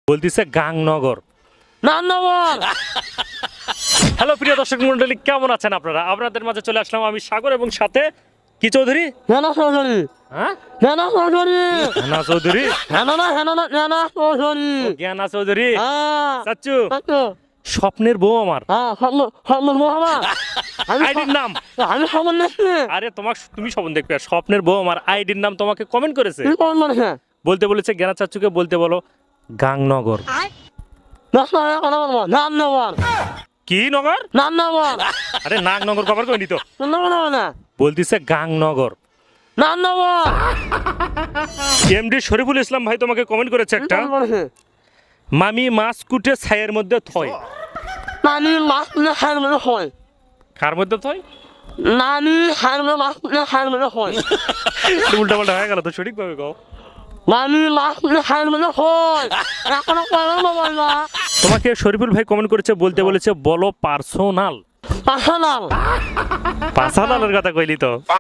বলতিছে গাংনগর। রামনগর। হ্যালো প্রিয় দর্শক মন্ডলী, কেমন আছেন আপনারা? আপনাদের মাঝে চলে আসলাম আমি সাগর এবং সাথে কি চৌধুরী? হেনা চৌধুরী। হ্যাঁ, হেনা চৌধুরী। হেনা চৌধুরী। হেনা চৌধুরী। জ্ঞানা চৌধুরী। হ্যাঁ। চাচ্চু, চাচু। স্বপ্নের বউ আমার। হ্যাঁ, স্বপ্ন মোহাম্মদ। আইডির নাম? আমি খবর নিচ্ছি। আরে তুমি স্বপ্ন দেখবে। স্বপ্নের বউ আমার আইডির নাম তোমাকে কমেন্ট করেছে, কি করেন বলেছে? বলতে বলেছে জ্ঞানা চাচ্চুকে বলতে বলো গাংনগর। 10 টাকা কথা বলবো। রামনগর। কি নগর? রামনগর। আরে নাগনগর কবার কইনি তো, শুনতে পারবো না। বলতিছে গাংনগর। রামনগর। এমডি শরীফুল ইসলাম ভাই তোমাকে কমেন্ট করেছে কি একটা, করেন বলেছে? মামি মাছ কুটে ছায়ের মধ্যে থয়। নানি মাছ কিনে খাইর মধ্যে হয়। কার মধ্যে থয়? নানি খাইর মধ্যে মাছ কিনে খাইর মধ্যে হয়। উল্টা পাল্টা হয়ে গেল তো, সঠিকভাবে কও। নানি মাছ কিনে খাইর মধ্যে হয়। এখনো কয়বার মোবাইল না। তোমাকে শরীফুল ভাই কমেন্ট করেছে, বলতে বলেছে বলো পার্সোনাল। পার্সোনাল। পার্সোনালের কথা কইলি তো।